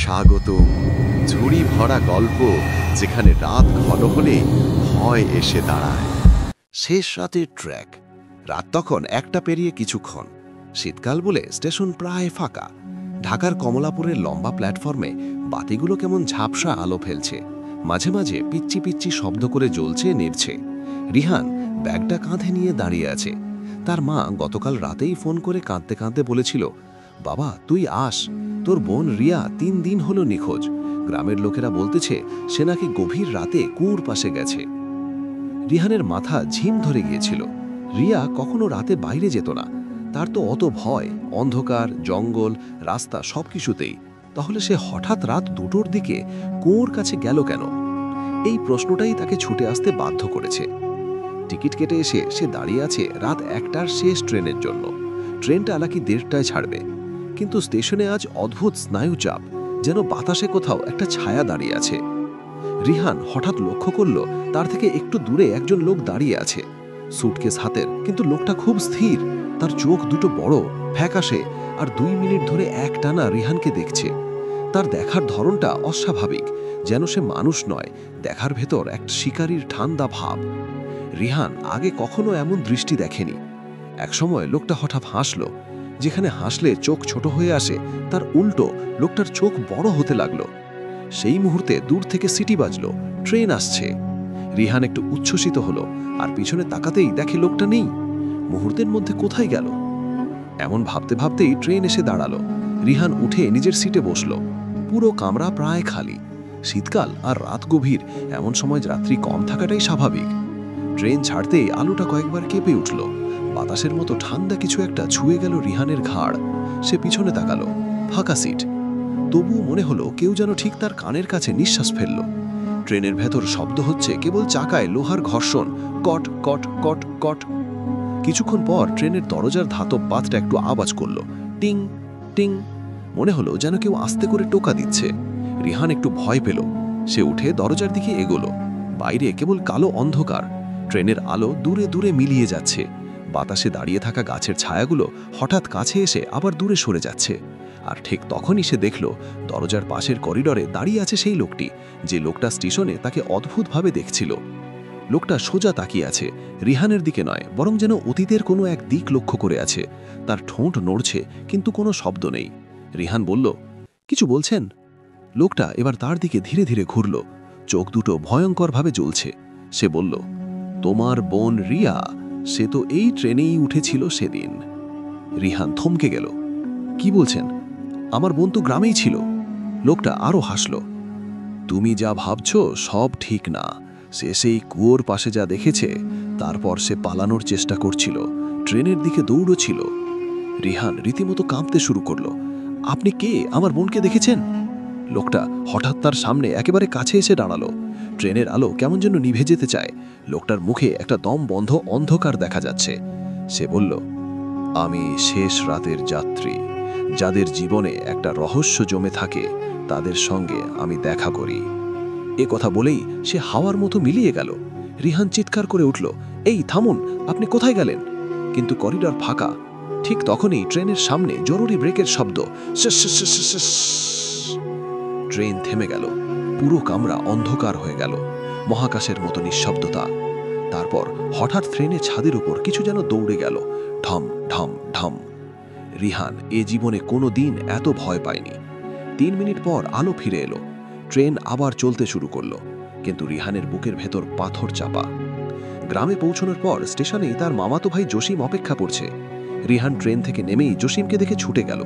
স্বাগতম, ঝুড়ি ভরা গল্প, যেখানে রাত ঘন হলে ভয় এসে দাঁড়ায়। শেষ রাতের ট্র্যাক। রাত তখন 1টা পেরিয়ে কিছুক্ষণ। শীতকাল বলে স্টেশন প্রায় ফাঁকা। ঢাকার কমলাপুরের লম্বা প্ল্যাটফর্মে বাতিগুলো কেমন ঝাপসা আলো ফেলছে, মাঝে মাঝে পিচ্চি পিচ্চি শব্দ করে জ্বলছে নিভছে। রিহান ব্যাগটা কাঁধে নিয়ে দাঁড়িয়ে আছে। তার মা গতকাল রাতেই ফোন করে কাঁদতে কাঁদতে বলেছিল, বাবা তুই আস, তোর বোন রিয়া 3 দিন হলো নিখোঁজ। গ্রামের লোকেরা বলতেছে সে নাকি গভীর রাতে কুয়োর পাশে গেছে। রিহানের মাথা ঝিম ধরে গিয়েছিল। রিয়া কখনো রাতে বাইরে যেত না, তার তো অত ভয়, অন্ধকার, জঙ্গল, রাস্তা সবকিছুতেই। তাহলে সে হঠাৎ রাত 2টোর দিকে কুয়োর কাছে গেল কেন? এই প্রশ্নটাই তাকে ছুটে আসতে বাধ্য করেছে। টিকিট কেটে এসে সে দাঁড়িয়ে আছে রাত 1টার শেষ ট্রেনের জন্য। ট্রেনটা নাকি 1:30টায় ছাড়বে, কিন্তু স্টেশনে আজ অদ্ভুত স্নায়ুচাপ, যেন বাতাসে কোথাও একটা ছায়া দাঁড়িয়ে আছে। রিহান হঠাৎ লক্ষ্য করল তার থেকে একটু দূরে একজন লোক দাঁড়িয়ে আছে, সুটকেস হাতের, কিন্তু লোকটা খুব স্থির। তার চোখ দুটো বড়, ফ্যাকাশে, আর 2 মিনিট ধরে একটানা রিহানকে দেখছে। তার দেখার ধরনটা অস্বাভাবিক, যেন সে মানুষ নয়, দেখার ভেতর একটা শিকারীর ঠান্ডা ভাব। রিহান আগে কখনো এমন দৃষ্টি দেখেনি। একসময় লোকটা হঠাৎ হাসল, যেখানে হাসলে চোখ ছোট হয়ে আসে, তার উল্টো লোকটার চোখ বড় হতে লাগলো। সেই মুহূর্তে দূর থেকে সিটি বাজলো, ট্রেন আসছে। রিহান একটু উচ্ছ্বসিত হলো, আর পিছনে তাকাতেই দেখে লোকটা নেই। মুহূর্তের মধ্যে কোথায় গেল? এমন ভাবতে ভাবতেই ট্রেন এসে দাঁড়ালো। রিহান উঠে নিজের সিটে বসলো। পুরো কামরা প্রায় খালি। শীতকাল আর রাত গভীর, এমন সময় রাত্রি কম থাকাটাই স্বাভাবিক। ট্রেন ছাড়তেই আলোটা কয়েকবার কেঁপে উঠল। বাতাসের মতো ঠান্ডা কিছু একটা ছুঁয়ে গেল রিহানের ঘাড়। সে পিছনে তাকালো, ফাঁকা সিট। তবুও মনে হলো কেউ যেন ঠিক তার কানের কাছে নিঃশ্বাস ফেলল। ট্রেনের ভেতর শব্দ হচ্ছে কেবল চাকায় লোহার ঘর্ষণ, কট কট কট কট। কিছুক্ষণ পর ট্রেনের দরজার ধাতব পাতটা একটু আওয়াজ করল, টিং টিং। মনে হলো যেন কেউ আস্তে করে টোকা দিচ্ছে। রিহান একটু ভয় পেল। সে উঠে দরজার দিকে এগোলো। বাইরে কেবল কালো অন্ধকার। ট্রেনের আলো দূরে দূরে মিলিয়ে যাচ্ছে। বাতাসে দাঁড়িয়ে থাকা গাছের ছায়াগুলো হঠাৎ কাছে এসে আবার দূরে সরে যাচ্ছে। আর ঠিক তখনই সে দেখল দরজার পাশের করিডরে দাঁড়িয়ে আছে সেই লোকটি, যে লোকটা স্টেশনে তাকে অদ্ভুতভাবে দেখছিল। লোকটা সোজা তাকিয়ে আছে, রিহানের দিকে নয়, বরং যেন অতীতের কোনো এক দিক লক্ষ্য করে আছে। তার ঠোঁট নড়ছে, কিন্তু কোনো শব্দ নেই। রিহান বলল, কিছু বলছেন? লোকটা এবার তার দিকে ধীরে ধীরে ঘুরল। চোখ দুটো ভয়ঙ্করভাবে জ্বলছে। সে বলল, তোমার বোন রিয়া, সে তো এই ট্রেনেই উঠেছিল সেদিন। রিহান থমকে গেল। কি বলছেন? আমার বোন তো গ্রামেই ছিল। লোকটা আরো হাসল। তুমি যা ভাবছো সব ঠিক না। সে সেই কুয়োর পাশে যা দেখেছে, তারপর সে পালানোর চেষ্টা করছিল, ট্রেনের দিকে দৌড়ছিল। রিহান রীতিমতো কাঁপতে শুরু করলো। আপনি কে? আমার বোনকে দেখেছেন? লোকটা হঠাৎ তার সামনে একেবারে কাছে এসে দাঁড়ালো। ট্রেনের আলো কেমন যেন নিভে যেতে চায়। লোকটার মুখে একটা দম বন্ধ অন্ধকার দেখা যাচ্ছে। সে বলল, আমি শেষ রাতের যাত্রী। যাদের জীবনে একটা রহস্য জমে থাকে, তাদের সঙ্গে আমি দেখা করি। এ কথা বলেই সে হাওয়ার মতো মিলিয়ে গেল। রিহান চিৎকার করে উঠল, এই থামুন, আপনি কোথায় গেলেন? কিন্তু করিডর ফাঁকা। ঠিক তখনই ট্রেনের সামনে জরুরি ব্রেকের শব্দ। ট্রেন থেমে গেল। পুরো কামরা অন্ধকার হয়ে গেল, মহাকাশের মতো নিঃশব্দতা। তারপর হঠাৎ ট্রেনের ছাদের উপর কিছু যেন দৌড়ে গেল, ঢম ঢম ঢম। রিহান এ জীবনে কোনো দিন এত ভয় পায়নি। 3 মিনিট পর আলো ফিরে এলো। ট্রেন আবার চলতে শুরু করলো, কিন্তু রিহানের বুকের ভেতর পাথর চাপা। গ্রামে পৌঁছানোর পর স্টেশনেই তার মামাতো ভাই জসিম অপেক্ষা করছে। রিহান ট্রেন থেকে নেমেই জসিমকে দেখে ছুটে গেল।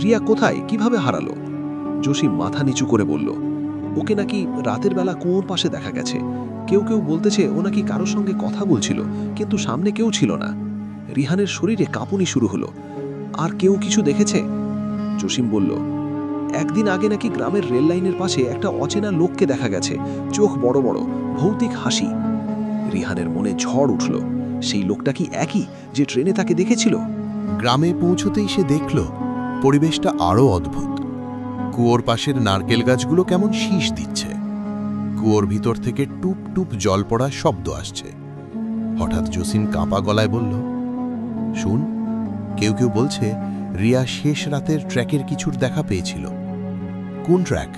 রিয়া কোথায়, কিভাবে হারালো? জসিম মাথা নিচু করে বলল, ওকে নাকি রাতের বেলা কুয়োর পাশে দেখা গেছে। কেউ কেউ বলতেছে ও নাকি কারোর সঙ্গে কথা বলছিল, কিন্তু সামনে কেউ ছিল না। রিহানের শরীরে কাঁপুনি শুরু হলো। আর কেউ কিছু দেখেছে? জসিম বলল, একদিন আগে নাকি গ্রামের রেল লাইনের পাশে একটা অচেনা লোককে দেখা গেছে, চোখ বড় বড়, ভৌতিক হাসি। রিহানের মনে ঝড় উঠল। সেই লোকটা কি একই যে ট্রেনে তাকে দেখেছিল? গ্রামে পৌঁছতেই সে দেখল পরিবেশটা আরও অদ্ভুত। কুয়োর পাশের নারকেল গাছগুলো কেমন শীষ দিচ্ছে। কুয়োর ভিতর থেকে টুপ টুপ জল পড়ার শব্দ আসছে। হঠাৎ জসিম কাঁপা গলায় বলল, শুন, কেউ কেউ বলছে রিয়া শেষ রাতের ট্র্যাকের কিছুর দেখা পেয়েছিল। কোন ট্র্যাক?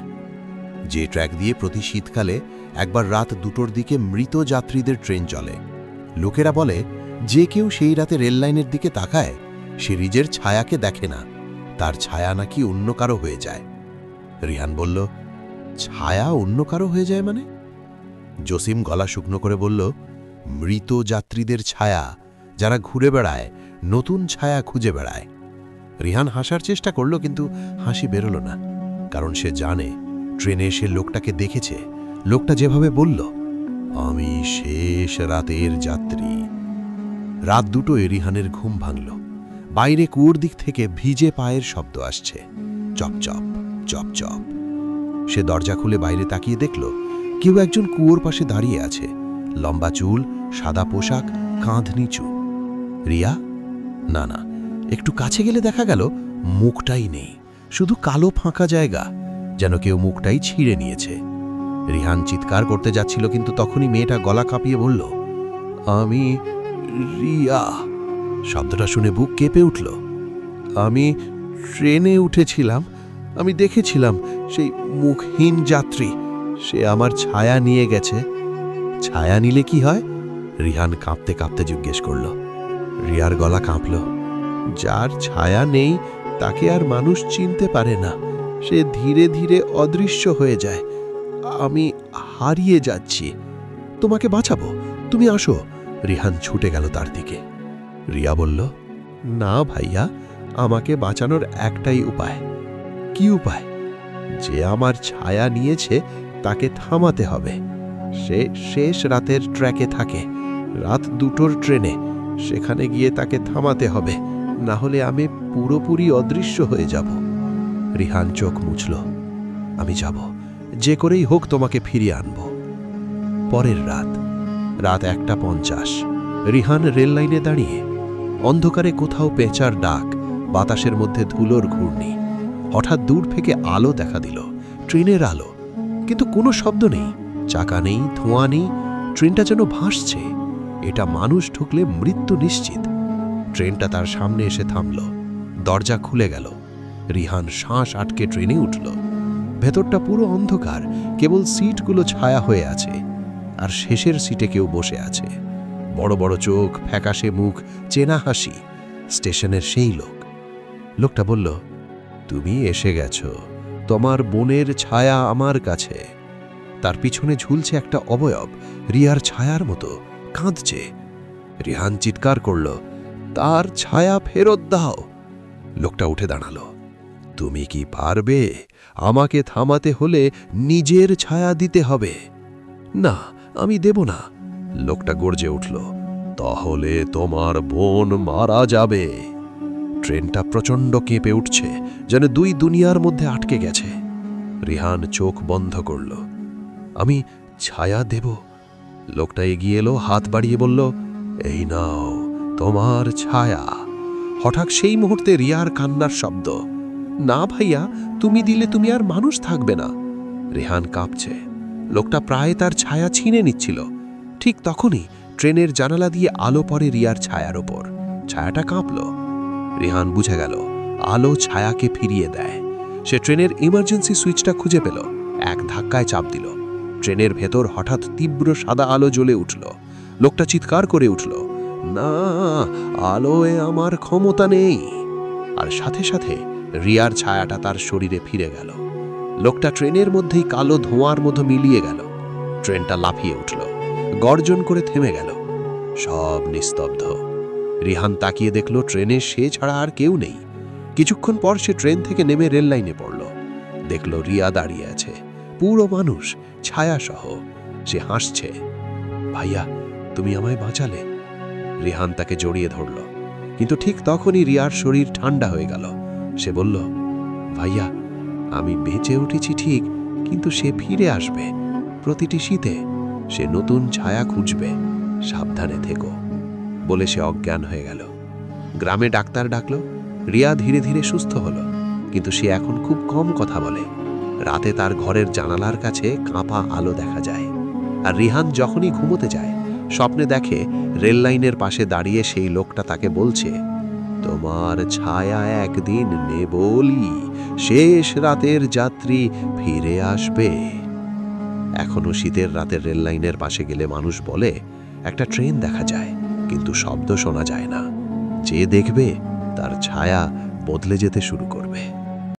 যে ট্র্যাক দিয়ে প্রতি শীতকালে একবার রাত 2টোর দিকে মৃত যাত্রীদের ট্রেন চলে। লোকেরা বলে যে কেউ সেই রাতে রেললাইনের দিকে তাকায় সে নিজের ছায়াকে দেখে না, তার ছায়া নাকি অন্য কারো হয়ে যায়। রিহান বলল, ছায়া অন্য কারো হয়ে যায় মানে? জসিম গলা শুকনো করে বলল, মৃত যাত্রীদের ছায়া, যারা ঘুরে বেড়ায়, নতুন ছায়া খুঁজে বেড়ায়। রিহান হাসার চেষ্টা করল, কিন্তু হাসি বেরোল না, কারণ সে জানে ট্রেনে এসে লোকটাকে দেখেছে। লোকটা যেভাবে বলল, আমি শেষ রাতের যাত্রী। রাত 2টোয় রিহানের ঘুম ভাঙল। বাইরে কুয়োর দিক থেকে ভিজে পায়ের শব্দ আসছে, চপ চপ চপ চপ। সে দরজা খুলে বাইরে তাকিয়ে দেখল কেউ একজন কুয়োর পাশে দাঁড়িয়ে আছে, লম্বা চুল, সাদা পোশাক, কাঁধ নিচু। রিয়া? না না, একটু কাছে গেলে দেখা গেল মুখটাই নেই, শুধু কালো ফাঁকা জায়গা, যেন কেউ মুখটাই ছিঁড়ে নিয়েছে। রিহান চিৎকার করতে যাচ্ছিল, কিন্তু তখনই মেয়েটা গলা কাঁপিয়ে বলল, আমি রিয়া। শব্দটা শুনে বুক কেঁপে উঠল। আমি ট্রেনে উঠেছিলাম, আমি দেখেছিলাম সেই মুখহীন যাত্রী, সে আমার ছায়া নিয়ে গেছে। ছায়া নিলে কি হয়? রিহান কাঁপতে কাঁপতে জিজ্ঞেস করল। রিয়ার গলা কাঁপল। যার ছায়া নেই তাকে আর মানুষ চিনতে পারে না, সে ধীরে ধীরে অদৃশ্য হয়ে যায়। আমি হারিয়ে যাচ্ছি, তোমাকে বাঁচাবো, তুমি আসো। রিহান ছুটে গেল তার দিকে। রিয়া বলল, না ভাইয়া, আমাকে বাঁচানোর একটাই উপায়। কি উপায়? যে আমার ছায়া নিয়েছে তাকে থামাতে হবে। সে শেষ রাতের ট্র্যাকে থাকে, রাত 2টোর ট্রেনে। সেখানে গিয়ে তাকে থামাতে হবে, না হলে আমি পুরোপুরি অদৃশ্য হয়ে যাব। রিহান চোখ মুছল। আমি যাব, যে করেই হোক তোমাকে ফিরিয়ে আনব। পরের রাত 1:50। রিহান রেল লাইনে দাঁড়িয়ে। অন্ধকারে কোথাও পেঁচার ডাক, বাতাসের মধ্যে ধুলোর ঘূর্ণি। হঠাৎ দূর থেকে আলো দেখা দিল, ট্রেনের আলো, কিন্তু কোনো শব্দ নেই, চাকা নেই, ধোঁয়া নেই। ট্রেনটা যেন ভাসছে। এটা মানুষ ঢুকলে মৃত্যু নিশ্চিত। ট্রেনটা তার সামনে এসে থামল, দরজা খুলে গেল। রিহান শ্বাস আটকে ট্রেনে উঠল। ভেতরটা পুরো অন্ধকার, কেবল সিটগুলো ছায়া হয়ে আছে, আর শেষের সিটে কেউ বসে আছে। বড় বড় চোখ, ফ্যাকাশে মুখ, চেনা হাসি। স্টেশনের সেই লোক। লোকটা বলল, তুমি এসে গেছো, তোমার বোনের ছায়া আমার কাছে। তার পিছনে ঝুলছে একটা অবয়ব, রিয়ার ছায়ার মতো, কাঁদছে। রিহান চিৎকার করল, তার ছায়া ফেরত দাও। লোকটা উঠে দাঁড়ালো। তুমি কি পারবে? আমাকে থামাতে হলে নিজের ছায়া দিতে হবে। না, আমি দেব না। লোকটা গর্জে উঠল, তাহলে তোমার বোন মারা যাবে। ট্রেনটা প্রচণ্ড কেঁপে উঠছে, যেন 2 দুনিয়ার মধ্যে আটকে গেছে। রিহান চোখ বন্ধ করল। আমি ছায়া দেব। লোকটা এগিয়ে এলো, হাত বাড়িয়ে বলল, এই নাও তোমার ছায়া। হঠাৎ সেই মুহূর্তে রিয়ার কান্নার শব্দ। না ভাইয়া, তুমি দিলে তুমি আর মানুষ থাকবে না। রিহান কাঁপছে। লোকটা প্রায় তার ছায়া ছিনে নিচ্ছিল। ঠিক তখনই ট্রেনের জানালা দিয়ে আলো পড়ে রিয়ার ছায়ার ওপর। ছায়াটা কাঁপল। রিহান বুঝে গেল আলো ছায়াকে ফিরিয়ে দেয়। সে ট্রেনের ইমার্জেন্সি সুইচটা খুঁজে পেল, এক ধাক্কায় চাপ দিল। ট্রেনের ভেতর হঠাৎ তীব্র সাদা আলো জ্বলে উঠল। লোকটা চিৎকার করে উঠল, না, আলোয় আমার ক্ষমতা নেই। আর সাথে সাথে রিয়ার ছায়াটা তার শরীরে ফিরে গেল। লোকটা ট্রেনের মধ্যেই কালো ধোঁয়ার মতো মিলিয়ে গেল। ট্রেনটা লাফিয়ে উঠল, গর্জন করে থেমে গেল। সব নিস্তব্ধ। রিহান তাকিয়ে দেখল ট্রেনে সে ছাড়া আর কেউ নেই। কিছুক্ষণ পর সে ট্রেন থেকে নেমে রেল লাইনে পড়ল। দেখল রিয়া দাঁড়িয়ে আছে, পুরো মানুষ, ছায়াসহ। সে হাসছে। ভাইয়া, তুমি আমায় বাঁচালে। রিহান তাকে জড়িয়ে ধরল, কিন্তু ঠিক তখনই রিয়ার শরীর ঠান্ডা হয়ে গেল। সে বলল, ভাইয়া, আমি বেঁচে উঠেছি ঠিক, কিন্তু সে ফিরে আসবে। প্রতিটি শীতে সে নতুন ছায়া খুঁজবে, সাবধানে থেকো। বলে সে অজ্ঞান হয়ে গেল। গ্রামে ডাক্তার ডাকল। রিয়া ধীরে ধীরে সুস্থ হলো, কিন্তু সে এখন খুব কম কথা বলে। রাতে তার ঘরের জানালার কাছে কাঁপা আলো দেখা যায়। আর রিহান যখনই ঘুমোতে যায়, স্বপ্নে দেখে রেল লাইনের পাশে দাঁড়িয়ে সেই লোকটা তাকে বলছে, তোমার ছায়া একদিন নেবলি, শেষ রাতের যাত্রী ফিরে আসবে। এখনো শীতের রাতের রেল লাইনের পাশে গেলে মানুষ বলে একটা ট্রেন দেখা যায়, কিন্তু শব্দ শোনা যায় না। যে দেখবে তার ছায়া বদলে যেতে শুরু করবে।